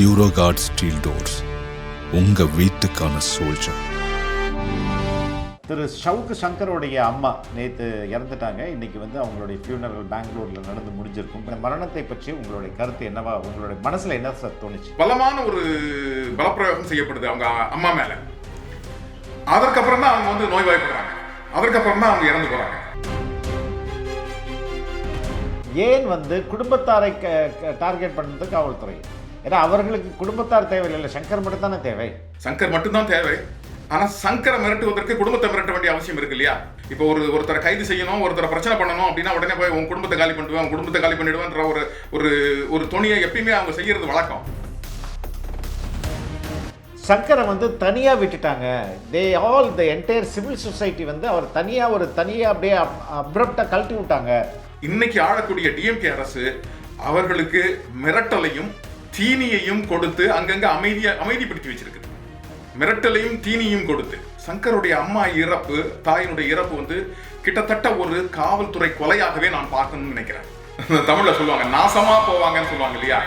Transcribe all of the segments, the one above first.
டியூரோகார்ட் steel doors, உங்க வீட்டுக்கான soldier. திரு ஷவுக்கு சங்கருடைய அம்மா நேற்று இறந்துட்டாங்க. இன்றைக்கி அவங்களுடைய ஃபியூனரல் பெங்களூரில் நடந்து முடிஞ்சிருக்கும். இந்த மரணத்தை பற்றி உங்களுடைய கருத்து என்னவா, உங்களுடைய மனசில் என்ன சார் தோணுச்சு? பலமான ஒரு பலப்பிரயோகம் செய்யப்படுது அவங்க அம்மா மேலே. அதற்கப்புறம் தான் அவங்க நோய்வாய்ப்படுறாங்க. அதற்கப்புறம் தான் அவங்க இறந்து போகிறாங்க. ஏன் குடும்பத்தாரை டார்கெட் பண்ணுறது காவல்துறை? ஏன்னா அவர்களுக்கு குடும்பத்தார் தேவையில்லை, சங்கர் மட்டும் தானே தேவை. சங்கர் மட்டும்தான் தேவை. ஆனால் சங்கரை மிரட்டுவதற்கு குடும்பத்தை மிரட்ட வேண்டிய அவசியம் இருக்கு இல்லையா? இப்போ ஒருத்தரை கைது செய்யணும், ஒருத்தரை பிரச்சனை பண்ணணும் அப்படின்னா உடனே போய் உன் குடும்பத்தை காலி பண்ணிடுவேன், உன் குடும்பத்தை காலி பண்ணிடுவேன்ற ஒரு துணியை எப்பயுமே அவங்க செய்யறது வழக்கம். சங்கரை தனியாக விட்டுட்டாங்க. த என்டையர் சிவில் சொசைட்டி அவர் தனியாக அப்படியே அப்ரப்டாக கழட்டி விட்டாங்க. இன்னைக்கு ஆளக்கூடிய டிஎம்கே அரசு அவர்களுக்கு மிரட்டலையும் தீனியையும் கொடுத்து அங்கங்க அமைதிப்படுத்தி வச்சிருக்கு. மிரட்டலையும் தீனியும் கொடுத்து சங்கருடைய அம்மா இறப்பு, தாயினுடைய இறப்பு கிட்டத்தட்ட ஒரு காவல்துறை கொலையாகவே நான் பார்க்கணும்னு நினைக்கிறேன். தமிழ்ல சொல்லுவாங்க, நாசமா போவாங்கன்னு சொல்லுவாங்க இல்லையா?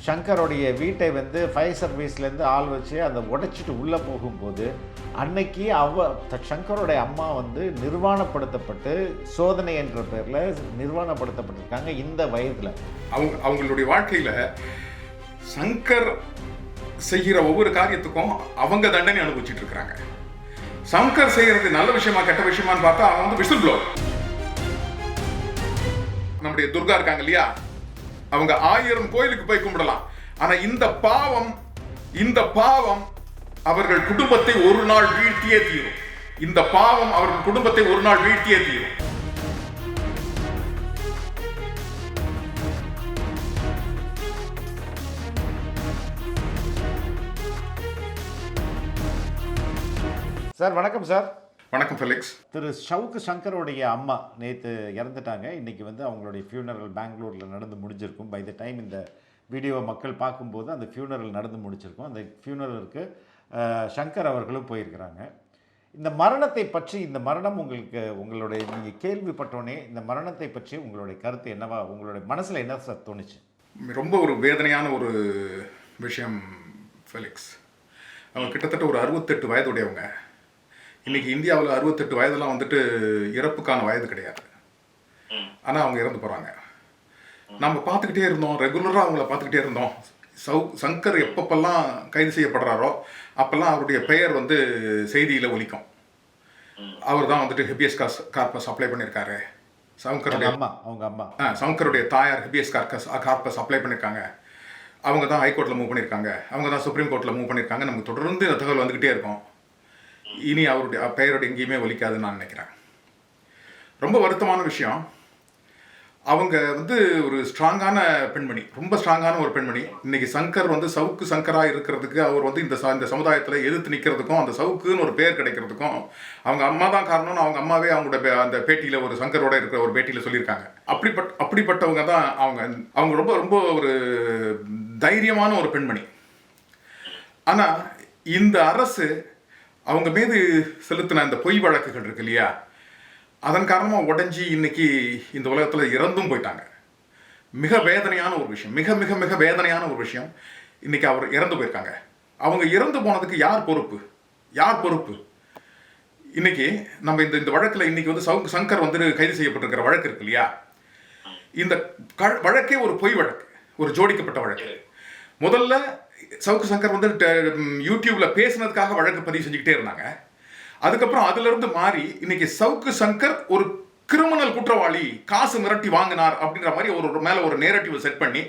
சங்கருடைய வீட்டை ஃபயர் சர்வீஸ்லேருந்து ஆள் வச்சு அதை உடைச்சிட்டு உள்ளே போகும்போது அன்னைக்கு சங்கருடைய அம்மா நிர்வாணப்படுத்தப்பட்டு சோதனை என்ற பேரில் நிர்வாணப்படுத்தப்பட்டிருக்காங்க இந்த வயதில். அவங்களுடைய வாழ்க்கையில் சங்கர் செய்கிற ஒவ்வொரு காரியத்துக்கும் அவங்க தண்டனை அனுபவிச்சுட்டு இருக்கிறாங்க. சங்கர் செய்யறது நல்ல விஷயமா கெட்ட விஷயமான்னு பார்த்தா அவங்க விசில் ப்ளோவர். நம்முடைய துர்கா இருக்காங்க இல்லையா, அவங்க 1000 கோயிலுக்கு போய் கும்பிடலாம். ஆனா இந்த பாவம் அவர்கள் குடும்பத்தை ஒரு நாள் வீழ்த்தியே தீரும். இந்த பாவம் அவர்கள் குடும்பத்தை ஒரு நாள் வீழ்த்தியே தீரும். சார் வணக்கம். சார் வணக்கம் ஃபெலிக்ஸ். திரு ஷவுக்கு சங்கருடைய அம்மா நேற்று இறந்துட்டாங்க. இன்றைக்கி அவங்களுடைய ஃபியூனரல் பெங்களூரில் நடந்து முடிஞ்சிருக்கும். பை த டைம் இந்த வீடியோவை மக்கள் பார்க்கும்போது அந்த ஃபியூனரல் நடந்து முடிச்சிருக்கும். அந்த ஃபியூனரலுக்கு சங்கர் அவர்களும் போயிருக்கிறாங்க. இந்த மரணத்தை பற்றி, இந்த மரணம் உங்களுடைய நீங்கள் கேள்விப்பட்டோன்னே இந்த மரணத்தை பற்றி உங்களுடைய கருத்து என்னவா, உங்களுடைய மனசில் என்ன சார் தோணுச்சு? ரொம்ப ஒரு வேதனையான ஒரு விஷயம் ஃபெலிக்ஸ். அவங்க கிட்டத்தட்ட ஒரு 68 வயதுடையவங்க. இன்றைக்கி இந்தியாவில் 68 வயதெல்லாம் இறப்புக்கான வயது கிடையாது. ஆனால் அவங்க இறந்து போகிறாங்க. நம்ம பார்த்துக்கிட்டே இருந்தோம், ரெகுலராக அவங்கள பார்த்துக்கிட்டே இருந்தோம். சங்கர் எப்பப்பெல்லாம் கைது செய்யப்படுறாரோ அப்போல்லாம் அவருடைய பெயர் செய்தியில் ஒலிக்கும். அவர் தான் ஹெபியஸ் கார்பஸ் அப்ளை பண்ணியிருக்காரு. சங்கருடைய சங்கருடைய தாயார் ஹெபியஸ் கார்பஸ் அப்ளை பண்ணியிருக்காங்க. அவங்க தான் ஹைகோர்ட்டில் மூவ் பண்ணியிருக்காங்க, அவங்க தான் சுப்ரீம் கோர்ட்டில் மூவ் பண்ணியிருக்காங்க. நமக்கு தொடர்ந்து இந்த தகவல் வந்துக்கிட்டே இருக்கும். இனி அவருடைய பெயரோட எங்கேயுமே ஒலிக்காதுன்னு நான் நினைக்கிறேன். ரொம்ப வருத்தமான விஷயம். அவங்க ஒரு ஸ்ட்ராங்கான பெண்மணி, ரொம்ப ஸ்ட்ராங்கான ஒரு பெண்மணி. இன்னைக்கு சங்கர் சவுக்கு சங்கராக இருக்கிறதுக்கு, அவர் இந்த சமுதாயத்தில் எதிர்த்து நிற்கிறதுக்கும், அந்த சவுக்குன்னு ஒரு பேர் கிடைக்கிறதுக்கும் அவங்க அம்மா தான் காரணம்னு அவங்க அம்மாவே அவங்களோட அந்த பேட்டியில், ஒரு சங்கரோட இருக்கிற ஒரு பேட்டியில் சொல்லியிருக்காங்க. அப்படிப்பட்டவங்க தான் அவங்க ரொம்ப ரொம்ப ஒரு தைரியமான ஒரு பெண்மணி. ஆனால் இந்த அரசு அவங்க மீது செலுத்தின இந்த பொய் வழக்குகள் இருக்கு இல்லையா, அதன் காரணமாக உடஞ்சி இன்னைக்கு இந்த உலகத்தில் இறந்தும் போயிட்டாங்க. மிக வேதனையான ஒரு விஷயம், மிக மிக மிக வேதனையான ஒரு விஷயம். இன்னைக்கு அவர் இறந்து போயிருக்காங்க. அவங்க இறந்து போனதுக்கு யார் பொறுப்பு? இன்னைக்கு நம்ம இந்த வழக்கில் இன்னைக்கு சங்கர் கைது செய்யப்பட்டிருக்கிற வழக்கு இருக்கு இல்லையா, இந்த வழக்கே ஒரு பொய் வழக்கு, ஒரு ஜோடிக்கப்பட்ட வழக்கு. முதல்ல சவுக்கு சங்கர் யூடியூப்ல பேசுனதுக்காக வழக்கு பதிவு செஞ்சுக்கிட்டே இருந்தாங்க. அதுக்கப்புறம் அதுல இருந்து மாறி இன்னைக்கு சவுக்கு சங்கர் ஒரு கிரிமினல் குற்றவாளி, காசு மிரட்டி வாங்கினார் அப்படின்ற மாதிரி ஒரு நேரட்டிவ் செட் பண்ணி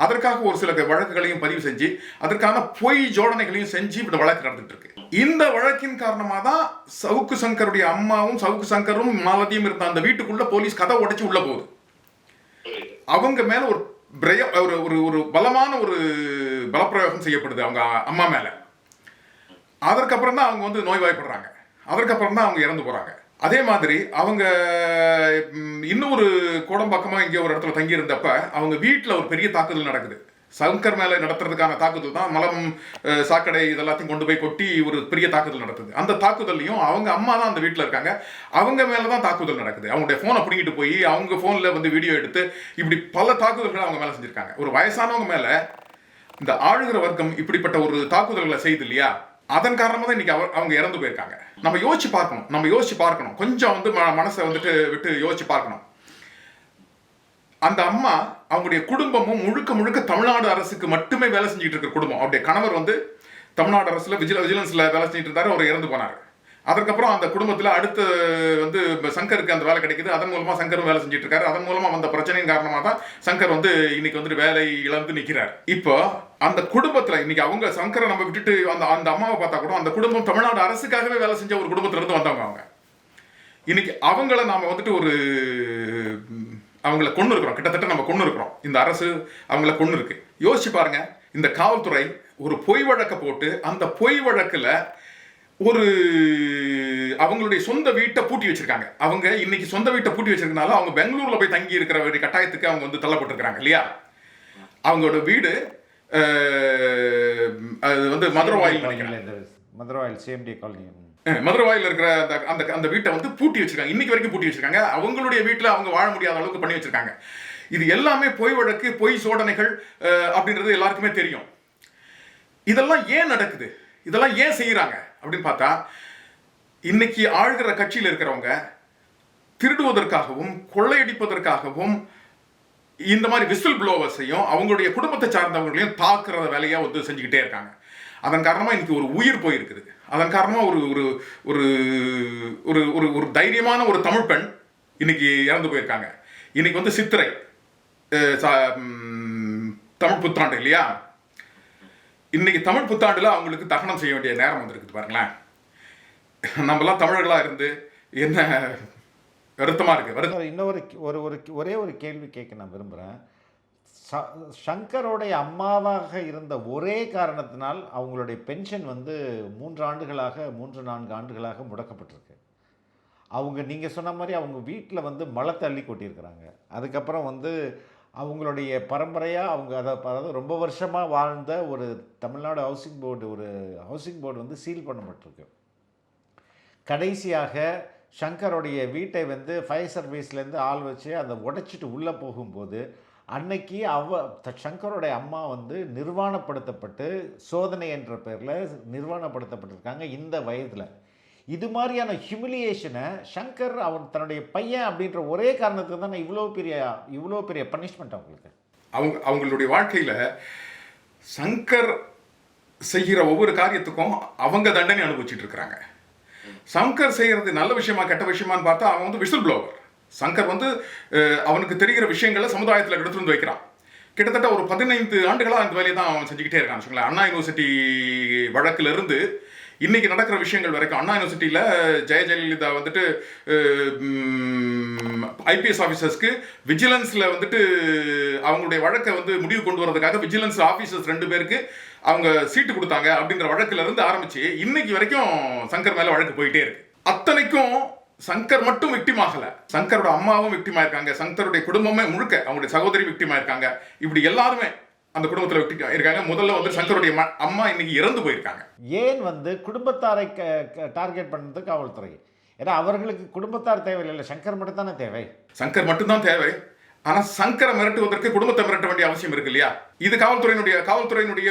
அதற்காக ஒரு சில வழக்குகளையும் பதிவு செஞ்சு அதற்கான பொய் ஜோடனைகளையும் செஞ்சு இந்த வழக்கு நடந்துட்டு இருக்கு. இந்த வழக்கின் காரணமாக தான் சவுக்கு சங்கருடைய அம்மாவும் சவுக்கு சங்கரும் மாலதியும் இருந்த அந்த வீட்டுக்குள்ள போலீஸ் கதை உடைச்சு உள்ள போகுது. அவங்க மேல ஒரு பலமான ஒரு பலப்பிரயோகம் செய்யப்படுது அவங்க அம்மா மேல. அதற்கப்புறம் தான் அவங்க நோய்வாய்ப்படுறாங்க. அதற்கப்புறம் தான் அவங்க இறந்து போறாங்க. அதே மாதிரி அவங்க இன்னொரு கோடம்பாக்கமா இங்கே ஒரு இடத்துல தங்கி இருந்தப்ப அவங்க வீட்டில் ஒரு பெரிய தாக்குதல் நடக்குது. சங்கர் மேலே நடத்துறதுக்கான தாக்குதல் தான் மலம் சாக்கடை இதெல்லாத்தையும் கொண்டு போய் கொட்டி ஒரு பெரிய தாக்குதல் நடத்துது. அந்த தாக்குதல்லையும் அவங்க அம்மா தான் அந்த வீட்டில் இருக்காங்க, அவங்க மேலே தான் தாக்குதல் நடக்குது. அவங்களுடைய ஃபோனை பிடிங்கிட்டு போய் அவங்க ஃபோனில் வந்து வீடியோ எடுத்து இப்படி பல தாக்குதல்களை அவங்க மேலே செஞ்சுருக்காங்க. ஒரு வயசானவங்க மேலே இந்த ஆளுகிற வர்க்கம் இப்படிப்பட்ட ஒரு தாக்குதல்களை செய்யுது இல்லையா, அதன் காரணமாக தான் இன்னைக்கு அவங்க இறந்து போயிருக்காங்க. நம்ம யோசிச்சு பார்க்கணும், கொஞ்சம் வந்து மனசை வந்துட்டு விட்டு யோசிச்சு பார்க்கணும். அந்த அம்மா அவங்களுடைய குடும்பமும் முழுக்க தமிழ்நாடு அரசுக்கு மட்டுமே வேலை செஞ்சுட்டு இருக்கிற குடும்பம். அவருடைய கணவர் வந்து தமிழ்நாடு அரசுல விஜிலன்ஸ்ல வேலை செஞ்சுட்டு இருந்தாரு, அவர் இறந்து போனார். அதற்கப்புறம் அந்த குடும்பத்தில் அடுத்து வந்து சங்கருக்கு அந்த வேலை கிடைக்குது, அதன் மூலமா சங்கரும் வேலை செஞ்சுட்டு இருக்காரு. அதன் மூலமா வந்த பிரச்சனையின் காரணமாக தான் சங்கர் வந்து இன்னைக்கு வந்துட்டு வேலை இழந்து நிற்கிறார். இப்போ அந்த குடும்பத்தில் இன்னைக்கு அவங்க சங்கரை நம்ம விட்டுட்டு அந்த அம்மாவை பார்த்தா கூட அந்த குடும்பம் தமிழ்நாடு அரசுக்காகவே வேலை செஞ்ச ஒரு குடும்பத்துல இருந்து வந்தவங்க. அவங்க இன்னைக்கு அவங்கள நாம வந்துட்டு அவங்கள கொண்டு இருக்கிறோம், கிட்டத்தட்ட நம்ம கொண்டு இருக்கிறோம். இந்த அரசு அவங்கள கொண்டு இருக்கு. யோசிச்சு பாருங்க, இந்த காவல்துறை ஒரு பொய் வழக்க போட்டு அந்த பொய் வழக்குல அவங்களுடைய சொந்த வீட்டை பூட்டி வச்சிருக்காங்க. அவங்க இன்னைக்கு சொந்த வீட்டை பூட்டி வச்சிருக்கனால அவங்க பெங்களூர்ல போய் தங்கி இருக்கிற ஒரு கட்டாயத்துக்கு அவங்க வந்து தள்ளப்பட்டிருக்கிறாங்க இல்லையா. அவங்களோட வீடு அது வந்து மதுரவாயில் நினைக்கிறேன், மதுரவாயில் சிஎம்டி காலனி, மதுரவாயில் இருக்கிற அந்த வீட்டை வந்து பூட்டி வச்சிருக்காங்க, இன்னைக்கு வரைக்கும் பூட்டி வச்சிருக்காங்க. அவங்களுடைய வீட்டில் அவங்க வாழ முடியாத அளவுக்கு பண்ணி வச்சிருக்காங்க. இது எல்லாமே பொய் வழக்கு, பொய் சோதனைகள் அப்படின்றது எல்லாருக்குமே தெரியும். இதெல்லாம் ஏன் நடக்குது, இதெல்லாம் ஏன் செய்யறாங்க அப்படின்னு பார்த்தா, இன்னைக்கு ஆளுகிற கட்சியில் இருக்கிறவங்க திருடுவதற்காகவும் கொள்ளையடிப்பதற்காகவும் இந்த மாதிரி விசில் ப்ளோவர்ஸையும் அவங்களுடைய குடும்பத்தை சார்ந்தவங்களையும் தாக்குற வேலையா வந்து செஞ்சுக்கிட்டே இருக்காங்க. அதன் காரணமா இன்னைக்கு ஒரு உயிர் போயிருக்குது. அதன் காரணமா ஒரு ஒரு ஒரு ஒரு தைரியமான ஒரு தமிழ் பெண் இன்னைக்கு இறந்து போயிருக்காங்க. இன்னைக்கு வந்து சித்திரை தமிழ் புத்தாண்டு இல்லையா, இன்னைக்கு தமிழ் புத்தாண்டுல அவங்களுக்கு தகனம் செய்ய வேண்டிய நேரம் வந்திருக்குது பாருங்களேன். நம்மலாம் தமிழர்களா இருந்து என்ன வருத்தமா இருக்கு. இன்னொரு ஒரே ஒரு கேள்வி கேட்க நான் விரும்புகிறேன். சங்கரோடைய அம்மாவாக இருந்த ஒரே காரணத்தினால் அவங்களுடைய பென்ஷன் வந்து 3-4 ஆண்டுகளாக முடக்கப்பட்டிருக்கு. அவங்க நீங்கள் சொன்ன மாதிரி அவங்க வீட்டில் வந்து மழை தள்ளி கொட்டியிருக்கிறாங்க. அதுக்கப்புறம் வந்து அவங்களுடைய பரம்பரையாக அவங்க அதாவது ரொம்ப வருஷமாக வாழ்ந்த ஒரு தமிழ்நாடு ஹவுசிங் போர்டு வந்து சீல் பண்ணப்பட்டிருக்கு. கடைசியாக சங்கருடைய வீட்டை வந்து ஃபயர் சர்வீஸ்லேருந்து ஆள் வச்சு அதை உடைச்சிட்டு உள்ளே போகும்போது அன்னைக்கு சங்கரோடைய அம்மா வந்து நிர்வாணப்படுத்தப்பட்டு சோதனை என்ற பேரில் நிர்வாணப்படுத்தப்பட்டிருக்காங்க இந்த வயதில். இது மாதிரியான ஹியூமிலியேஷனை சங்கர் தன்னுடைய பையன் அப்படின்ற ஒரே காரணத்துக்கு தான் இவ்வளோ பெரிய பனிஷ்மெண்ட் அவங்களுக்கு. அவங்களுடைய வாழ்க்கையில் சங்கர் செய்கிற ஒவ்வொரு காரியத்துக்கும் அவங்க தண்டனை அனுபவிச்சுட்டு இருக்கிறாங்க. சங்கர் செய்கிறது நல்ல விஷயமா கெட்ட விஷயமான்னு பார்த்தா அவன் வந்து விசில் ப்ளோவர். சங்கர் வந்து அவனுக்கு தெரிகிற விஷயங்களை சமுதாயத்தில் எடுத்துட்டு வந்து வைக்கிறான். கிட்டத்தட்ட ஒரு 15 ஆண்டுகளாக அந்த வேலையை தான் அவன் செஞ்சுக்கிட்டே இருக்கான்னு வச்சுக்கோங்களேன். அண்ணா யூனிவர்சிட்டி வழக்கிலிருந்து இன்னைக்கு நடக்கிற விஷயங்கள் வரைக்கும். அண்ணா யூனிவர்சிட்டியில் ஜெயலலிதா வந்துட்டு ஐபிஎஸ் ஆஃபீஸர்ஸ்க்கு விஜிலன்ஸில் வந்துட்டு அவங்களுடைய வழக்கை வந்து முடிவு கொண்டு வரதுக்காக விஜிலன்ஸ் ஆஃபீஸர்ஸ் 2 பேருக்கு அவங்க சீட்டு கொடுத்தாங்க அப்படிங்கிற வழக்குல இருந்து ஆரம்பிச்சு இன்னைக்கு வரைக்கும் சங்கர் மேலே வழக்கு போயிட்டே இருக்கு. அத்தனைக்கும் சங்கர் மட்டும் விக்டிம் ஆகல, சங்கரோட அம்மாவும் விக்டிமா இருக்காங்க, சங்கருடைய குடும்பமே முழுக்க அவங்களுடைய சகோதரி விக்டிமா இருக்காங்க. இப்படி எல்லாருமே அந்த குடும்பத்தில் விக்டிமா இருக்காங்க. முதல்ல வந்து சங்கருடைய அம்மா இன்னைக்கு இறந்து போயிருக்காங்க. ஏன் வந்து குடும்பத்தாரை டார்கெட் பண்ணது காவல்துறை? ஏன்னா அவர்களுக்கு குடும்பத்தார் தேவையில்லை, சங்கர் மட்டும் தானே தேவை. சங்கர் மட்டும்தான் தேவை. ஆனா சங்கரை மிரட்டுவதற்கு குடும்பத்தை மிரட்ட வேண்டிய அவசியம் இருக்கு இல்லையா? இது காவல்துறையினுடைய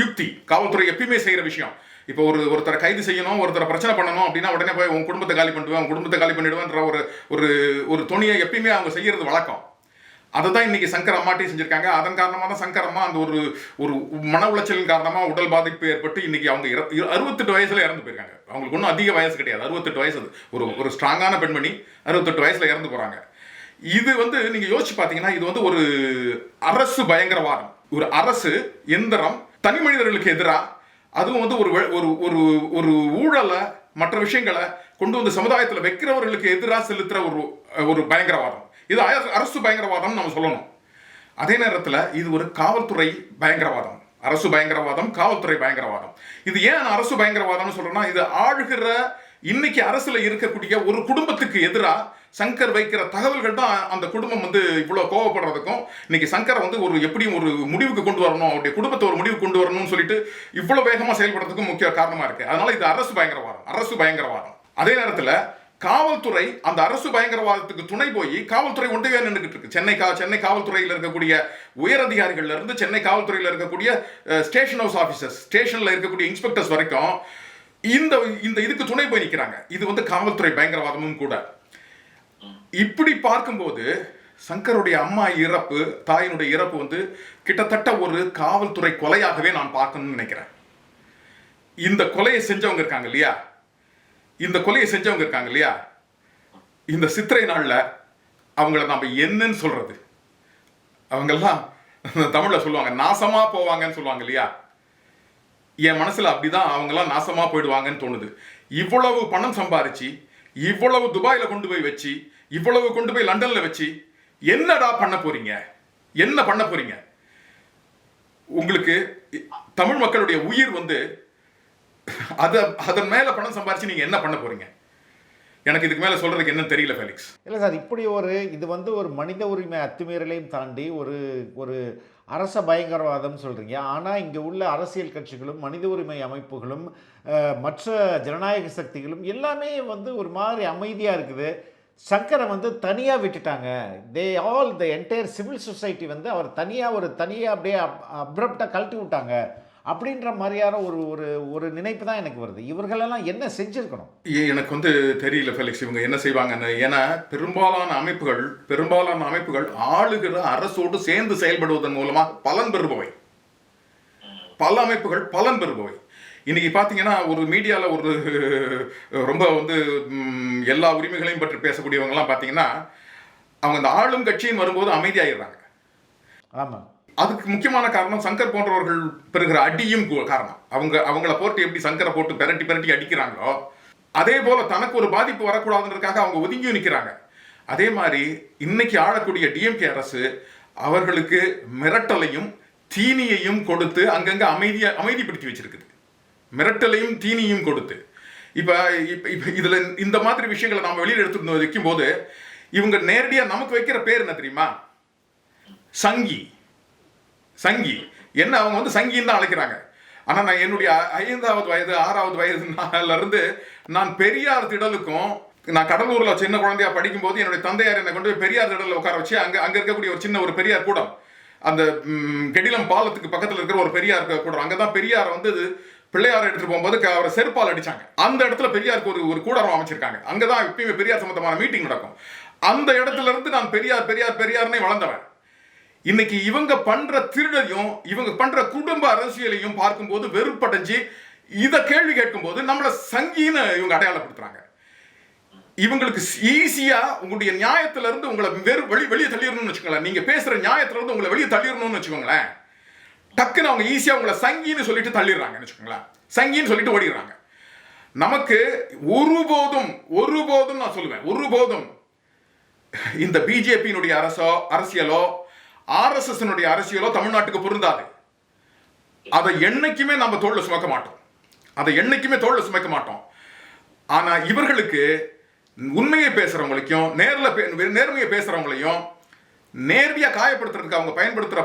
யுக்தி. காவல்துறை எப்பயுமே செய்யற விஷயம். இப்போ ஒருத்தரை கைது செய்யணும், ஒருத்தரை பிரச்சனை பண்ணணும் அப்படின்னா உடனே போய் உன் குடும்பத்தை காலி பண்ணிடுவேன், உன் குடும்பத்தை காலி பண்ணிடுவேன்ற ஒரு துணியை எப்பயுமே அவங்க செய்யறது வழக்கம். அதை தான் இன்னைக்கு சங்கர் அம்மாட்டையும் செஞ்சிருக்காங்க. அதன் காரணமாக தான் சங்கர் அம்மா அந்த ஒரு மன உளைச்சலின் காரணமாக உடல் பாதிப்பு ஏற்பட்டு இன்னைக்கு அவங்க 68 வயசுல இறந்து போயிருக்காங்க. அவங்களுக்கு ஒன்றும் அதிக வயசு கிடையாது, 68 வயசு. ஒரு ஸ்ட்ராங்கான பெண்மணி 68 வயசுல இறந்து போறாங்க. இது வந்து நீங்க யோசிச்சு பார்த்தீங்கன்னா இது வந்து ஒரு அரசு பயங்கரவாதம், ஒரு அரசு எந்திரம் தனி மனிதர்களுக்கு எதிராக, அதுவும் வந்து ஒரு ஊழலை மற்ற விஷயங்களை கொண்டு வந்து சமுதாயத்தில் வைக்கிறவர்களுக்கு எதிராக செலுத்துற ஒரு பயங்கரவாதம். இது அரசு பயங்கரவாதம் நம்ம சொல்லணும். அதே நேரத்தில் இது ஒரு காவல்துறை பயங்கரவாதம். அரசு பயங்கரவாதம், காவல்துறை பயங்கரவாதம். இது ஏன் அரசு பயங்கரவாதம்னு சொல்றேன்னா, இது ஆளுகிற இன்னைக்கு அரசுல இருக்கக்கூடிய ஒரு குடும்பத்துக்கு எதிராக சங்கர் வைக்கிற தகவல்கள் தான் அந்த குடும்பம் வந்து இவ்வளவு கோவப்படுறதுக்கும், இன்னைக்கு சங்கரை வந்து ஒரு எப்படியும் ஒரு முடிவுக்கு கொண்டு வரணும், அவருடைய குடும்பத்தை ஒரு முடிவுக்கு கொண்டு வரணும்னு சொல்லிட்டு இவ்வளவு வேகமா செயல்படுறதுக்கும் முக்கிய காரணமா இருக்கு. அதனால இது அரசு பயங்கரவாதம். அதே நேரத்துல காவல்துறை அந்த அரசு பயங்கரவாதத்துக்கு துணை போய் காவல்துறை ஒன்றையே நின்றுகிட்டு இருக்கு. சென்னை காவல்துறையில் இருக்கக்கூடிய உயர் அதிகாரிகள்ல இருந்து சென்னை காவல்துறையில் இருக்கக்கூடிய ஸ்டேஷன் ஹவுஸ் ஆபீசர்ஸ், ஸ்டேஷன்ல இருக்கக்கூடிய இன்ஸ்பெக்டர்ஸ் வரைக்கும் இந்த இதுக்கு துணை போய் நிற்கிறாங்க. இது வந்து காவல்துறை பயங்கரவாதமும் கூட. இப்படி பார்க்கும்போது சங்கருடைய அம்மா இறப்பு, தாயினுடைய இறப்பு வந்து கிட்டத்தட்ட ஒரு காவல்துறை கொலையாகவே நான் பார்க்கணும்னு நினைக்கிறேன். இந்த கொலையை செஞ்சவங்க இருக்காங்க இல்லையா, இந்த சித்திரை நாள்ல அவங்கள நாம என்னன்னு சொல்றது? அவங்கெல்லாம் தமிழ்ல சொல்லுவாங்க நாசமா போவாங்கன்னு சொல்லுவாங்க இல்லையா. என் மனசுல அப்படிதான் அவங்கெல்லாம் நாசமா போயிடுவாங்கன்னு தோணுது. இவ்வளவு பணம் சம்பாரிச்சு, இவ்வளவு துபாயில கொண்டு போய் வச்சு, இவ்வளவு கொண்டு போய் லண்டன்ல வச்சு என்னடா பண்ண போறீங்க? என்ன பண்ண போறீங்க? உங்களுக்கு தமிழ் மக்களுடைய உயிர் வந்து அதன் மேல பணம் சம்பாரிச்சு நீங்க என்ன பண்ண போறீங்க? எனக்கு இதுக்கு மேல சொல்றதுக்கு என்ன தெரியல ஃபெலிக்ஸ். இல்லை சார், இப்படி இது வந்து ஒரு மனித உரிமை அத்துமீறலையும் தாண்டி ஒரு அரச பயங்கரவாதம் சொல்கிறீங்க. ஆனால் இங்கே உள்ள அரசியல் கட்சிகளும் மனித உரிமை அமைப்புகளும் மற்ற ஜனநாயக சக்திகளும் எல்லாமே வந்து ஒரு மாதிரி அமைதியாக இருக்குது. சங்கரை வந்து தனியாக விட்டுட்டாங்க. த என்டையர் சிவில் சொசைட்டி வந்து அவர் தனியாக அப்படியே அப்ரப்டாக கழட்டி விட்டாங்க அப்படின்ற மாதிரியான ஒரு நினைப்பு தான் எனக்கு வருது. இவர்களெல்லாம் என்ன செஞ்சிருக்கணும்? எனக்கு வந்து தெரியல ஃபெலிக்ஸ், இவங்க என்ன செய்வாங்கன்னு. ஏன்னா பெரும்பாலான அமைப்புகள் ஆளுகிற அரசோடு சேர்ந்து செயல்படுவதன் மூலமாக பலன் பெறுபவை. பல அமைப்புகள் பலன் பெறுபவை. இன்னைக்கு பார்த்தீங்கன்னா ஒரு மீடியாவில் ரொம்ப வந்து எல்லா உரிமைகளையும் பற்றி பேசக்கூடியவங்கலாம் பார்த்தீங்கன்னா அவங்க அந்த ஆளும் கட்சியும் வரும்போது அமைதியாகிடுறாங்க. ஆமாம், அதுக்கு முக்கியமான காரணம் சங்கர் போன்றவர்கள் பெறுகிற அடியும் காரணம். அவங்கள போட்டு எப்படி சங்கரை போட்டு பெரட்டி அடிக்கிறாங்களோ அதே போல தனக்கு ஒரு பாதிப்பு வரக்கூடாதுன்றதுக்காக அவங்க ஒதுங்கியும் நிற்கிறாங்க. அதே மாதிரி இன்னைக்கு ஆளக்கூடிய டிஎம்கே அரசு அவர்களுக்கு மிரட்டலையும் தீனியையும் கொடுத்து அங்கங்க அமைதிப்படுத்தி வச்சிருக்குது. மிரட்டலையும் தீனியும் கொடுத்து இப்ப இதுல இந்த மாதிரி விஷயங்களை நாம வெளியில் எடுத்து வைக்கும் போது இவங்க நேரடியா நமக்கு வைக்கிற பேர் என்ன தெரியுமா? சங்கி. என்ன அவங்க வந்து சங்கின்னு தான் அழைக்கிறாங்க. ஆனா நான் என்னுடைய 5வது வயது 6வது வயதுல இருந்து நான் பெரியார் திடலுக்கும், நான் கடலூர்ல சின்ன குழந்தையா படிக்கும் போது என்னுடைய தந்தையார் என்னை கொண்டு போய் பெரியார் திடலில் உட்கார வச்சு அங்க இருக்கக்கூடிய ஒரு பெரியார் கூடம், அந்த கெடிலம் பாலத்துக்கு பக்கத்துல இருக்கிற ஒரு பெரியார் கூடம், அங்கதான் பெரியார் வந்து பிள்ளையார் எடுத்துட்டு போகும்போது அவரை செருப்பால் அடிச்சாங்க. அந்த இடத்துல பெரியாருக்கு ஒரு கூடாரம் அமைச்சிருக்காங்க. அங்கதான் எப்பயுமே பெரியார் சம்பந்தமான மீட்டிங் நடக்கும். அந்த இடத்துல இருந்து நான் பெரியார்னே வளர்ந்தவன். இன்னைக்கு இவங்க பண்ற திருடையும் இவங்க பண்ற குடும்ப அரசியலையும் பார்க்கும்போது வெறுப்படைஞ்சு இதை கேள்வி கேட்கும் போது நம்மள சங்கின்னு இவங்க அடையாளப்படுத்துறாங்க. இவங்களுக்கு ஈஸியா உங்களுடைய நியாயத்துல இருந்து உங்களை வெளியே தள்ளிடணும்னு வச்சுக்கோங்களேன். நீங்க பேசுற நியாயத்துல இருந்து உங்களை வெளியே தள்ளிடணும்னு வச்சுக்கோங்களேன். டக்குன்னு அவங்க ஈஸியா உங்களை சங்கின்னு சொல்லிட்டு தள்ளிடுறாங்கன்னு வச்சுக்கோங்களேன். சங்கின்னு சொல்லிட்டு ஓடிடுறாங்க. நமக்கு ஒருபோதும் நான் சொல்லுவேன், ஒருபோதும் இந்த பிஜேபியினுடைய அரசியலோ RSS அரசியலோ தமிழ்நாட்டுக்கு பொருந்தாது. அதை என்னைக்குமே நம்ம தோல்ல சுமக்க மாட்டோம். ஆனா இவர்களுக்கு உண்மையை பேசுறவங்களையும் நேர்மையை பேசுறவங்களையும் நேரடியா காயப்படுத்துறதுக்கு அவங்க பயன்படுத்துற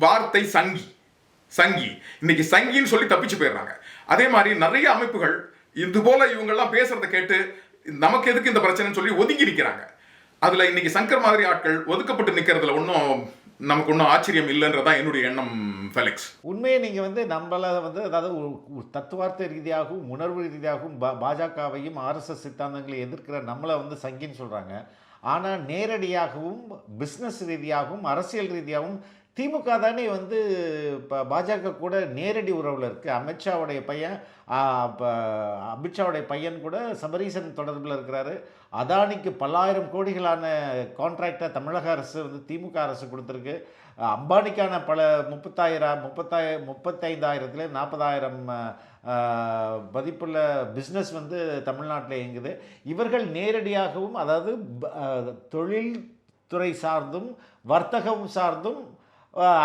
வார்த்தை சங்கி. இன்னைக்கு சங்கின்னு சொல்லி தப்பிச்சு போயிடுறாங்க. அதே மாதிரி நிறைய அமைப்புகள் இது போல இவங்கெல்லாம் பேசுறதை கேட்டு நமக்கு எதுக்கு இந்த பிரச்சனைன்னு சொல்லி ஒதுங்கி நிற்கிறாங்க. அதுல இன்னைக்கு சங்கர் மாதிரி ஆட்கள் ஒதுக்கப்பட்டு நிற்கிறதுல நமக்கு ஒன்றும் ஆச்சரியம் இல்லைன்றதான் என்னுடைய எண்ணம் ஃபெலிக்ஸ். உண்மையை நீங்கள் வந்து நம்மளை வந்து அதாவது தத்துவார்த்த ரீதியாகவும் உணர்வு ரீதியாகவும் பாஜகவையும் RSS சித்தாந்தங்களை எதிர்க்கிற நம்மளை வந்து சங்கின்னு சொல்கிறாங்க. ஆனால் நேரடியாகவும் பிஸ்னஸ் ரீதியாகவும் அரசியல் ரீதியாகவும் திமுக தானே வந்து இப்போ பாஜக கூட நேரடி உறவில் இருக்குது. அமித்ஷாவுடைய பையன் கூட சபரீசன் தொடர்பில் இருக்கிறாரு. அதானிக்கு பல்லாயிரம் கோடிகளான கான்ட்ராக்டை தமிழக அரசு வந்து திமுக அரசு கொடுத்துருக்கு. அம்பானிக்கான பல 35,000 40,000 மதிப்புள்ள பிஸ்னஸ் வந்து தமிழ்நாட்டில் இயங்குது. இவர்கள் நேரடியாகவும் அதாவது தொழில்துறை சார்ந்தும் வர்த்தகம் சார்ந்தும்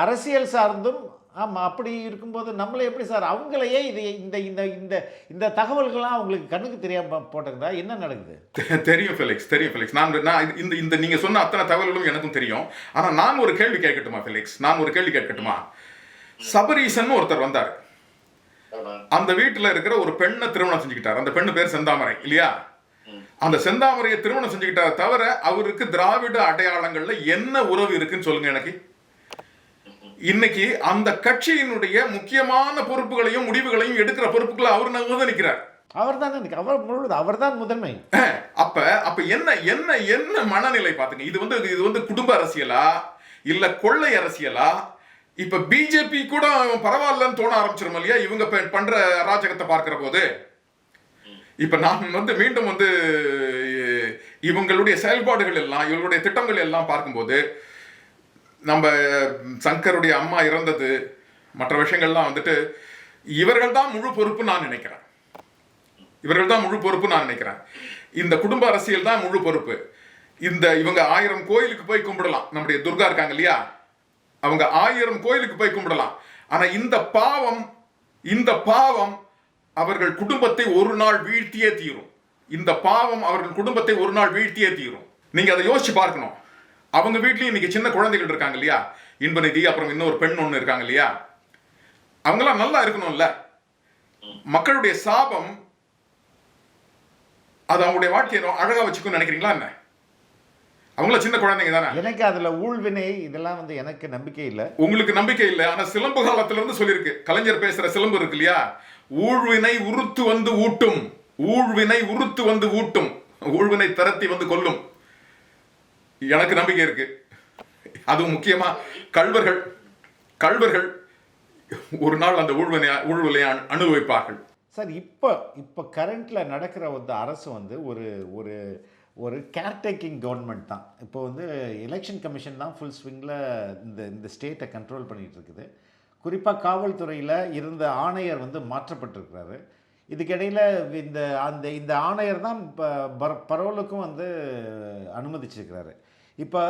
அரசியல் சார்ந்தும். ஆமாம், அப்படி இருக்கும்போது நம்மளை எப்படி சார் அவங்களையே இது இந்த இந்த இந்த இந்த தகவல்கள்லாம் அவங்களுக்கு கண்ணுக்கு தெரியாமல் போட்டிருந்தா என்ன நடக்குது? தெரியும் ஃபெலிக்ஸ். நான் இந்த இந்த நீங்கள் சொன்ன அத்தனை தகவல்களும் எனக்கும் தெரியும். ஆனால் நான் ஒரு கேள்வி கேட்கட்டுமா ஃபெலிக்ஸ்? சபரீசன் ஒருத்தர் வந்தார். அந்த வீட்டில் இருக்கிற ஒரு பெண்ணை திருமணம் செஞ்சுக்கிட்டார். அந்த பெண்ணு பேர் செந்தாமரை இல்லையா? அந்த செந்தாமரையை திருமணம் செஞ்சுக்கிட்டார தவிர அவருக்கு திராவிட அடையாளங்கள்ல என்ன உறவு இருக்குன்னு சொல்லுங்க எனக்கு. இன்னைக்கு அந்த கட்சியினுடைய முக்கியமான பொறுப்புகளையும் முடிவுகளையும் எடுக்கிற பொறுப்புகளை அவர் நிற்கிறார். அவர் தான் முதன்மை. அப்ப என்ன மனநிலை பாத்துங்க. இது வந்து குடும்ப அரசியலா இல்ல கொள்ளை அரசியலா? இப்ப பிஜேபி கூட பரவாயில்லன்னு தோண ஆரம்பிச்சிரும் இல்லையா இவங்க பண்ற அராஜகத்தை பார்க்கிற போது. இப்ப நான் வந்து மீண்டும் வந்து இவங்களுடைய செயல்பாடுகள் எல்லாம் இவங்களுடைய திட்டங்கள் எல்லாம் பார்க்கும்போது நம்ம சங்கருடைய அம்மா இறந்தது மற்ற விஷயங்கள்லாம் வந்துட்டு இவர்கள் தான் முழு பொறுப்பு நான் நினைக்கிறேன். இந்த குடும்ப அரசியல் தான் முழு பொறுப்பு. இவங்க 1000 கோயிலுக்கு போய் கும்பிடலாம். நம்முடைய துர்கா இருக்காங்க இல்லையா, அவங்க 1000 கோயிலுக்கு போய் கும்பிடலாம். ஆனா இந்த பாவம் அவர்கள் குடும்பத்தை ஒரு நாள் வீழ்த்தியே தீரும். நீங்க அதை யோசிச்சு பார்க்கணும். அவங்க வீட்லயும் இன்னைக்கு சின்ன குழந்தைகள் இருக்காங்க இல்லையா, இன்பநிதி, அப்புறம் இன்னொரு பெண் ஒண்ணு இருக்காங்க இல்லையா, அவங்களாம் நல்லா இருக்கணும்ல. மக்களுடைய சாபம் அது அவங்களுடைய வாழ்க்கையை அழகா வச்சுக்கணும்னு நினைக்கிறீங்களா என்ன? அவங்கள சின்ன குழந்தைங்க தானே. எனக்கு அதுல ஊழ்வினை இதெல்லாம் வந்து எனக்கு நம்பிக்கை இல்லை. உங்களுக்கு நம்பிக்கை இல்லை. ஆனா சிலம்பு காலத்துல இருந்து சொல்லியிருக்கு. கலைஞர் பேசுற சிலம்பு இருக்கு இல்லையா, ஊழ்வினை உருத்து வந்து ஊட்டும், ஊழ்வினை திரட்டி வந்து கொல்லும். எனக்கு நம்பிக்கை இருக்கு. அதுவும் முக்கியமா கள்வர்கள் ஒரு நாள் அந்த ஊழ்வினை அனுபவிப்பார்கள். சார், இப்போ கரண்ட்ல நடக்கிற வந்து அரசு வந்து ஒரு கேர்டேக்கிங் கவர்மெண்ட் தான். இப்போ வந்து எலெக்ஷன் கமிஷன் தான் ஃபுல் ஸ்விங்கில் இந்த ஸ்டேட்டை கண்ட்ரோல் பண்ணிகிட்டு இருக்குது. குறிப்பாக காவல்துறையில் இருந்த ஆணையர் வந்து மாற்றப்பட்டிருக்கிறாரு. இதுக்கிடையில் இந்த ஆணையர் தான் பரோலுக்கும் வந்து அனுமதிச்சிருக்கிறாரு. இப்போ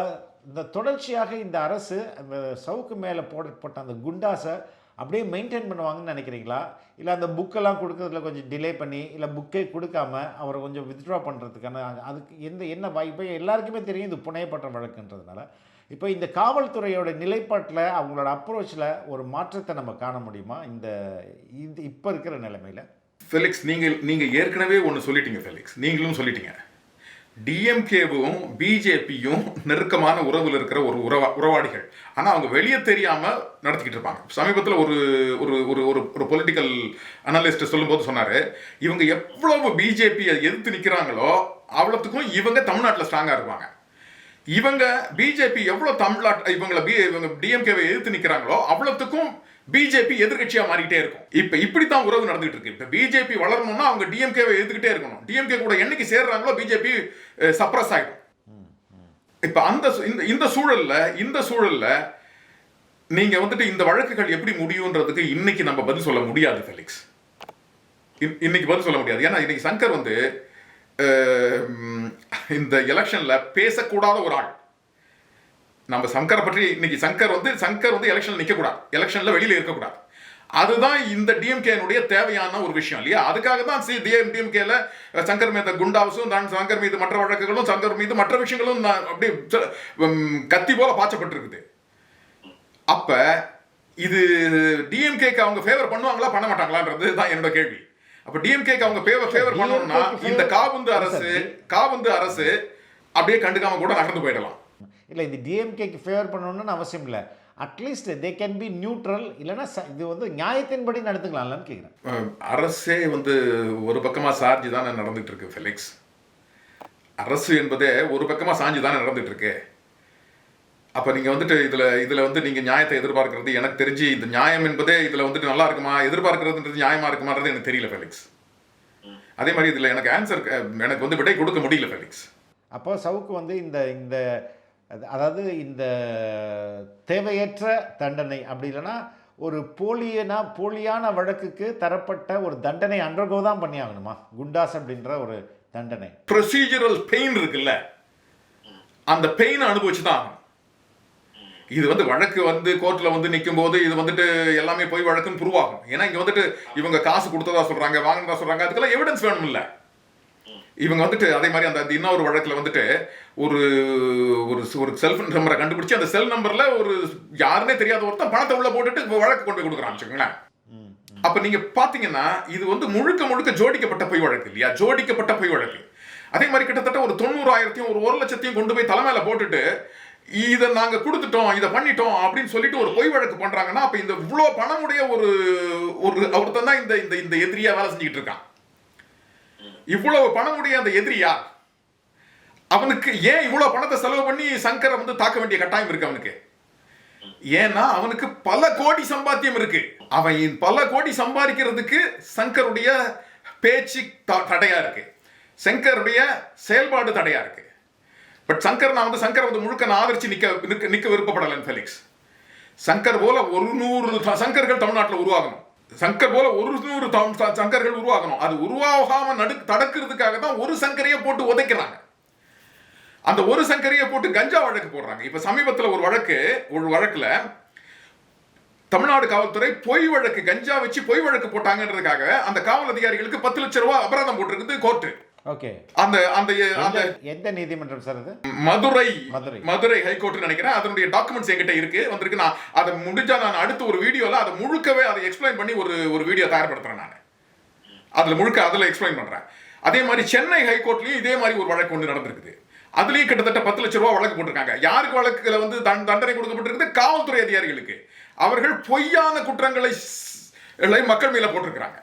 இந்த தொடர்ச்சியாக இந்த அரசு அந்த சவுக்கு மேலே போட்ட அந்த குண்டாஸை அப்படியே மெயின்டைன் பண்ணுவாங்கன்னு நினைக்கிறீங்களா? இல்லை அந்த புக்கெல்லாம் கொடுக்கறதுல கொஞ்சம் டிலே பண்ணி, இல்லை புக்கே கொடுக்காம அவரை கொஞ்சம் வித்ட்ரா பண்ணுறதுக்கான அதுக்கு என்ன வாய்ப்பு? எல்லாருக்குமே தெரியும் இது புனையப்பட்ட வழக்குன்றதுனால. இப்போ இந்த காவல்துறையோட நிலைப்பாட்டில் அவங்களோட அப்ரோச்சில் ஒரு மாற்றத்தை நம்ம காண முடியுமா இப்போ இருக்கிற நிலைமையில்? ஃபெலிக்ஸ், நீங்கள் ஏற்கனவே ஒன்று சொல்லிட்டீங்க ஃபெலிக்ஸ், நீங்களும் சொல்லிட்டீங்க. டிஎம்கேவும் பிஜேபியும் நெருக்கமான உறவில் இருக்கிற ஒரு உறவாடிகள். ஆனால் அவங்க வெளியே தெரியாமல் நடத்திக்கிட்டு இருப்பாங்க. சமீபத்தில் ஒரு பொலிட்டிக்கல் அனலிஸ்ட் சொல்லும்போது சொன்னார், இவங்க எவ்வளவு பிஜேபியை எதிர்த்து நிற்கிறாங்களோ அவ்வளோத்துக்கும் இவங்க தமிழ்நாட்டில் ஸ்ட்ராங்காக இருப்பாங்க. இவங்க பிஜேபி எவ்வளோ இவங்க டிஎம்கேவை எதிர்த்து நிற்கிறாங்களோ அவ்வளோத்துக்கும் பிஜேபி எதிர்கட்சியா மாறிட்டே இருக்கும். இப்படித்தான் உறவு நடந்துட்டு இருக்கு. இப்ப பிஜேபி வளரணும்னா அவங்க டிஎம்கேவை எதிர்த்துக்கிட்டே இருக்கணும். டிஎம்கே கூட என்னைக்கு சேர்றாங்களோ பிஜேபி சப்ரஸ் ஆயிடும். இப்ப இந்த சூழல்ல நீங்க வந்துட்டு இந்த வழக்குகள் எப்படி முடியும்ன்றதுக்கு இன்னைக்கு நம்ம பதில் சொல்ல முடியாது ஃபெலிக்ஸ். இன்னைக்கு பதில் சொல்ல முடியாது. ஏன்னா இன்னைக்கு சங்கர் வந்து இந்த எலெக்ஷன்ல பேசக்கூடாத ஒரு ஆள். நம்ம சங்கரை பற்றி இன்னைக்கு சங்கர் வந்து எலெக்ஷன்ல நிற்கக்கூடாது, எலெக்ஷன்ல வெளியில இருக்கக்கூடாது. அதுதான் இந்த டிஎம்கேனுடைய தேவையான ஒரு விஷயம் இல்லையா? அதுக்காக தான் டிஎம்கேல சங்கர் மீது குண்டாவசும், சங்கர் மீது மற்ற வழக்குகளும், சங்கர் மீது மற்ற விஷயங்களும் அப்படியே கத்தி போல பாய்ச்சப்பட்டிருக்குது. அப்ப இது டிஎம்கேக்கு அவங்க ஃபேவர் பண்ணுவாங்களா பண்ண மாட்டாங்களான்றது தான் என்னோட கேள்வி. அப்ப டிஎம்கேக்கு அவங்க ஃபேவர் பண்ணணும்னா இந்த காபந்து அரசு அப்படியே கண்டுக்காம கூட நகர்ந்து போயிடலாம். இல்லை, இது டிஎம்கேக்கு ஃபேவர் பண்ணணும்னு அவசியம் இல்லை. At least they can be neutral. இல்லைன்னா இது வந்து நியாயத்தின்படி நடத்துக்கலாம்லன்னு கேட்குறேன். அரசே வந்து ஒரு பக்கமாக சார்ஜி தானே நடந்துட்டு இருக்கு ஃபெலிக்ஸ். அரசு என்பதே ஒரு பக்கமாக சாஞ்சி தானே நடந்துட்டு இருக்கு. அப்போ நீங்கள் வந்துட்டு இதில் வந்து நீங்கள் நியாயத்தை எதிர்பார்க்கறது, எனக்கு தெரிஞ்சு இந்த நியாயம் என்பதே இதில் வந்துட்டு நல்லா இருக்குமா, எதிர்பார்க்கறதுன்றது நியாயமாக இருக்குமான்றது எனக்கு தெரியல ஃபெலிக்ஸ். அதே மாதிரி இதில் எனக்கு வந்து விடை கொடுக்க முடியல ஃபெலிக்ஸ். அப்போ சவுக்கு வந்து அதாவது இந்த தேவையற்ற தண்டனை அப்படி இல்லைன்னா ஒரு போலியான வழக்குக்கு தரப்பட்ட ஒரு தண்டனை அண்டர்கோ தான் பண்ணி ஆகணுமா? குண்டாஸ் அப்படின்ற ஒரு தண்டனை ப்ரொசீஜரல் பெயின் இருக்குல்ல, அந்த பெயினை அனுபவிச்சு தான் ஆகணும். இது வந்து வழக்கு வந்து கோர்ட்டில் வந்து நிற்கும் போது இது வந்துட்டு எல்லாமே போய் வழக்குன்னு ப்ரூவ் ஆகும். ஏன்னா இங்கே வந்துட்டு இவங்க காசு கொடுத்ததா சொல்கிறாங்க, வாங்கினதா சொல்கிறாங்க, அதுக்கெல்லாம் எவிடன்ஸ் வேணும் இல்லை. இவங்க வந்துட்டு அதே மாதிரி அந்த இன்னொரு வழக்கில் வந்துட்டு ஒரு ஒரு ஒரு செல் நம்பரை கண்டுபிடிச்சி அந்த செல் நம்பரில் ஒரு யாருன்னே தெரியாத ஒருத்தன் பணத்தை உள்ள போட்டுட்டு வழக்கு கொண்டு போய் கொடுக்குறான் வச்சுக்கோங்களேன். அப்போ நீங்கள் பார்த்தீங்கன்னா இது வந்து முழுக்க முழுக்க ஜோடிக்கப்பட்ட பொய் வழக்கு இல்லையா, ஜோடிக்கப்பட்ட பொய் வழக்கு. அதே மாதிரி கிட்டத்தட்ட ஒரு 90,000 ஒரு 1,00,000 கொண்டு போய் தலைமையில போட்டுட்டு இதை நாங்கள் கொடுத்துட்டோம், இதை பண்ணிட்டோம் அப்படின்னு சொல்லிட்டு ஒரு பொய் வழக்கு பண்ணுறாங்கன்னா அப்போ இந்த இவ்வளோ பணமுடைய ஒரு ஒரு ஒருத்தன் தான் இந்த இந்த எதிரியா வேலை செஞ்சுக்கிட்டு இருக்கான். இவ்வளவு பணமுடைய அந்த எதிரியா அவனுக்கு ஏன் இவ்வளவு பணத்தை செலவு பண்ணி சங்கரை வந்து தாக்க வேண்டிய கட்டாயம் இருக்கு அவனுக்கு? ஏன்னா அவனுக்கு பல கோடி சம்பாத்தியம் இருக்கு. அவன் பல கோடி சம்பாதிக்கிறதுக்கு சங்கருடைய பேச்சு தடையா இருக்கு, சங்கருடைய செயல்பாடு தடையா இருக்கு. பட் சங்கரை வந்து முழுக்க ஆதரிச்சு நிக்க விருப்பப்படலன் ஃபெலிக்ஸ். சங்கர் போல 100 சங்கர்கள் தமிழ்நாட்டில் உருவாகணும், சங்கர் போல 100 சங்கர்கள் உருவாகணும். அது உருவாகாம தடுக்கிறதுக்காக தான் ஒரு சங்கரையை போட்டு உதைக்கிறாங்க. அந்த ஒரு சங்கரையை போட்டு கஞ்சா வழக்கு போடுறாங்க. இப்ப சமீபத்தில் ஒரு வழக்குல தமிழ்நாடு காவல்துறை பொய் வழக்கு, கஞ்சா வச்சு பொய் வழக்கு போட்டாங்கன்றதுக்காக அந்த காவல் அதிகாரிகளுக்கு 10 லட்சம் ரூபாய் அபராதம் போட்டிருக்குது கோர்ட்டு. ஓகே, அந்த அந்த அந்த எந்த நீதிமன்றம் சார் அது? மதுரை ஹைகோர்ட் நினைக்கிறேன். அதனுடைய டாக்குமெண்ட்ஸ் என்கிட்ட வந்திருக்கு. நான் அதை முடிஞ்சா நான் அடுத்த ஒரு வீடியோல அதை முழுக்கவே அதை எக்ஸ்பிளைன் பண்ணி ஒரு வீடியோ தயார்படுத்துறேன். நான் அதுல எக்ஸ்பிளைன் பண்றேன். அதே மாதிரி சென்னை ஹைகோர்ட்லயும் இதே மாதிரி ஒரு வழக்கு ஒன்று நடந்திருக்குது. அதுலயும் கிட்டத்தட்ட 10 லட்சம் ரூபாய் வழக்கு போட்டிருக்காங்க. யாருக்கு வழக்குல வந்து தண்டனை கொடுக்கப்பட்டிருக்குது? காவல்துறை அதிகாரிகளுக்கு. அவர்கள் பொய்யான குற்றங்களை மக்கள் மேல போட்டிருக்கிறாங்க,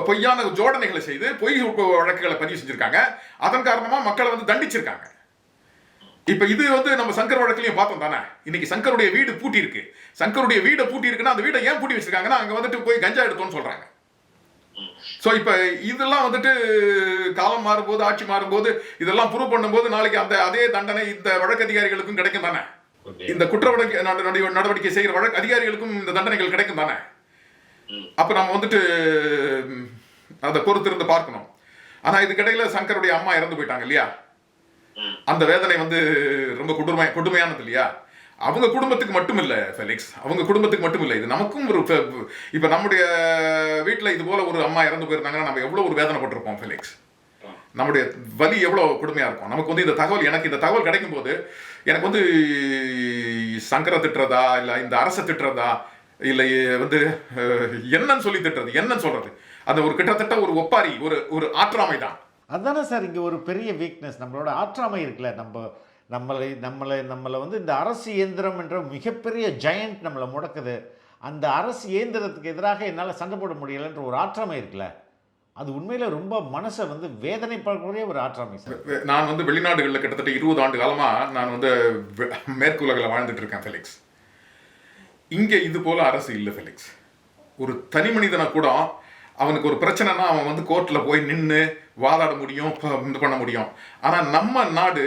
பொய்யான ஜோடனைகளை செய்து பொய் வழக்குகளை பதிவு செஞ்சிருக்காங்க. அதன் காரணமா மக்களை வந்து தண்டிச்சிருக்காங்க. இப்ப இது வந்து நம்ம சங்கர் வழக்குலயும் பார்த்தோம் தானே. இன்னைக்கு சங்கருடைய வீடு பூட்டி இருக்கு. சங்கருடைய வீடை பூட்டி இருக்குன்னா அந்த வீடை ஏன் பூட்டி வச்சிருக்காங்கன்னா அங்க வந்துட்டு போய் கஞ்சா எடுத்தோம்னு சொல்றாங்க. ஸோ இப்போ இதெல்லாம் வந்துட்டு காலம் மாறும்போது, ஆட்சி மாறும்போது, இதெல்லாம் ப்ரூவ் பண்ணும்போது நாளைக்கு அதே தண்டனை இந்த வழக்கு அதிகாரிகளுக்கும் கிடைக்கும் தானே. இந்த குற்ற நடவடிக்கை செய்கிற வழக்கு அதிகாரிகளுக்கும் இந்த தண்டனைகள் கிடைக்கும் தானே. அப்போ நம்ம வந்துட்டு அதை பொறுத்திருந்து பார்க்கணும். ஆனால் இதுக்கிடையில சங்கருடைய அம்மா இறந்து போயிட்டாங்க இல்லையா. அந்த வேதனை வந்து ரொம்ப கொடுமையானது இல்லையா. அவங்க குடும்பத்துக்கு மட்டும் இல்லை ஃபெலிக்ஸ், அவங்க குடும்பத்துக்கு மட்டும் இல்லை, இது நமக்கும் ஒரு இப்போ நம்முடைய வீட்டில் இது போல ஒரு அம்மா இறந்து போயிருந்தாங்கன்னா நம்ம எவ்வளோ ஒரு வேதனைப்பட்டிருப்போம் ஃபெலிக்ஸ். நம்முடைய வலி எவ்வளோ கொடுமையாக இருக்கும். நமக்கு வந்து எனக்கு இந்த தகவல் கிடைக்கும் போது எனக்கு வந்து சங்கரை திட்டுறதா இல்லை இந்த அரசை திட்டுறதா இல்லை வந்து என்னன்னு சொல்லி திட்டுறது, என்னன்னு சொல்றது, அந்த ஒரு கிட்டத்தட்ட ஒரு ஒப்பாரி, ஒரு ஆற்றாமை தான். அதுதானே சார் இங்கே ஒரு பெரிய வீக்னஸ், நம்மளோட ஆற்றாமை இருக்குல்ல. நம்மளை வந்து இந்த அரசு இயந்திரம் என்ற மிகப்பெரிய ஜெயண்ட் நம்மளை முடக்குது. அந்த அரசு இயந்திரத்துக்கு எதிராக என்னால் சண்டை போட முடியலைன்ற ஒரு ஆற்றாமை இருக்குல்ல, அது உண்மையில ரொம்ப மனசை வந்து வேதனைப்படக்கூடிய ஒரு ஆற்றாமை சார். நான் வந்து வெளிநாடுகளில் கிட்டத்தட்ட 20 ஆண்டு காலமாக நான் வந்து மேற்கு உலகில் வாழ்ந்துட்டு இருக்கேன் ஃபெலிக்ஸ். இங்கே இது போல அரசு இல்லை ஃபெலிக்ஸ். ஒரு தனி மனிதனை கூட அவனுக்கு ஒரு பிரச்சனைனா அவன் வந்து கோர்ட்டில் போய் நின்று வாதாட முடியும், இது பண்ண முடியும். ஆனால் நம்ம நாடு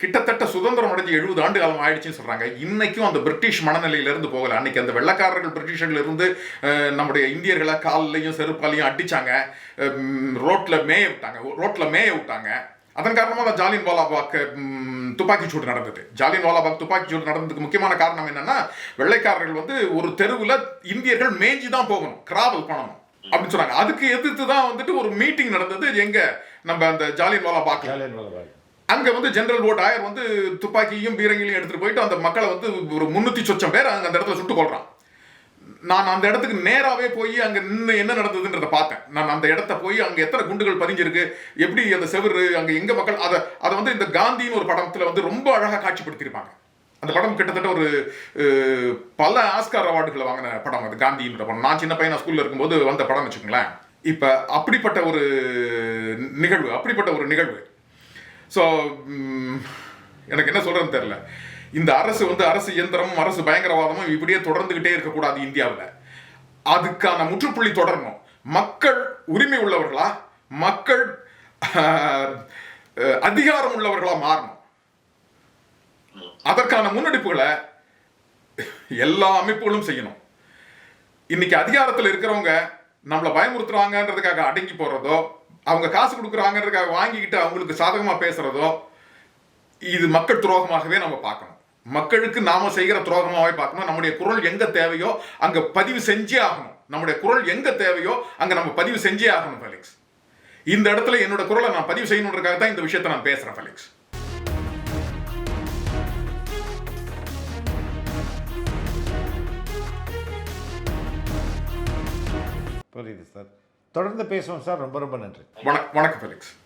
கிட்டத்தட்ட சுதந்திரம் அடைஞ்சு 70 ஆண்டு காலம் ஆயிடுச்சுன்னு சொல்றாங்க. இன்னைக்கும் அந்த பிரிட்டிஷ் மனநிலையிலிருந்து போகல. அன்னைக்கு அந்த வெள்ளக்காரர்கள் பிரிட்டிஷர்ல இருந்து நம்முடைய இந்தியர்களை காலிலையும் செருப்பாலையும் அடிச்சாங்க, ரோட்ல மேய விட்டாங்க. அதன் காரணமாக ஜாலியன் வாலாபாக் துப்பாக்கி சூடு நடந்தது. ஜாலியன் வாலாபாக் துப்பாக்கி சூடு நடந்ததுக்கு முக்கியமான காரணம் என்னன்னா, வெள்ளைக்காரர்கள் வந்து ஒரு தெருவில் இந்தியர்கள் மேய்ஞ்சி தான் போகணும், கிராவல் பண்ணணும் அப்படின்னு சொன்னாங்க. அதுக்கு எதிர்த்து தான் வந்துட்டு ஒரு மீட்டிங் நடந்தது எங்க நம்ம அந்த ஜாலியன் வாலாபாக். அங்க வந்து ஜெனரல் ஓட் ஆயர் வந்து துப்பாக்கியும் பீரங்கிலையும் எடுத்துட்டு போயிட்டு அந்த மக்களை வந்து ஒரு 300 சொச்சம் பேர் அங்க அந்த இடத்துல சுட்டு கொள்றான். நான் அந்த இடத்துக்கு நேராவே போய் அங்க நின்று என்ன நடந்ததுன்றதை பார்த்தேன். நான் அந்த இடத்த போய் அங்க எத்தனை குண்டுகள் பதிஞ்சிருக்கு, எப்படி அந்த செவரு அங்க எங்க மக்கள் அதை வந்து இந்த காந்தின்னு ஒரு படத்துல வந்து ரொம்ப அழகா காட்சிப்படுத்தியிருப்பாங்க. அந்த படம் கிட்டத்தட்ட ஒரு பல ஆஸ்கார் அவார்டுகளை வாங்கின படம் அது, காந்தின்ற படம். நான் சின்ன பையன் ஸ்கூல்ல இருக்கும்போது வந்த படம் வச்சுக்கோங்களேன். இப்ப அப்படிப்பட்ட ஒரு நிகழ்வு. ஸோ எனக்கு என்ன சொல்றதுன்னு தெரியல. இந்த அரசு இயந்திரமும் அரசு பயங்கரவாதமும் இப்படியே தொடர்ந்துகிட்டே இருக்கக்கூடாது இந்தியாவில். அதுக்கான முற்றுப்புள்ளி தொடரணும். மக்கள் உரிமை உள்ளவர்களா, மக்கள் அதிகாரம் உள்ளவர்களா மாறணும். அதற்கான முன்னெடுப்புகளை எல்லா அமைப்புகளும் செய்யணும். இன்னைக்கு அதிகாரத்தில் இருக்கிறவங்க நம்மளை பயமுறுத்துறாங்கன்றதுக்காக அடங்கி போறதோ, அவங்க காசு கொடுக்குறாங்கன்றதுக்காக வாங்கிக்கிட்டு அவங்களுக்கு சாதகமாக பேசுறதோ, இது மக்கள் துரோகமாகவே நம்ம பார்க்கணும். மக்களுக்கு நாம செய்கிற துரோகமாவே பார்க்கணும். நம்முடைய குரல் எங்க தேவையோ அங்க பதிவு செஞ்சே ஆகணும். நம்முடைய குரல் எங்க தேவையோ அங்க நம்ம பதிவு செஞ்சே ஆகணும் ஃபெலிக்ஸ். இந்த இடத்துல என்னோட குரலை நான் பதிவு செய்யணுன்றதுக்காக தான் இந்த விஷயத்தை நான் பேசுறேன் ஃபெலிக்ஸ். புரியுது சார். தொடர்ந்து பேசுவோம் சார். ரொம்ப ரொம்ப நன்றி. வணக்கம் ஃபெலிக்ஸ்.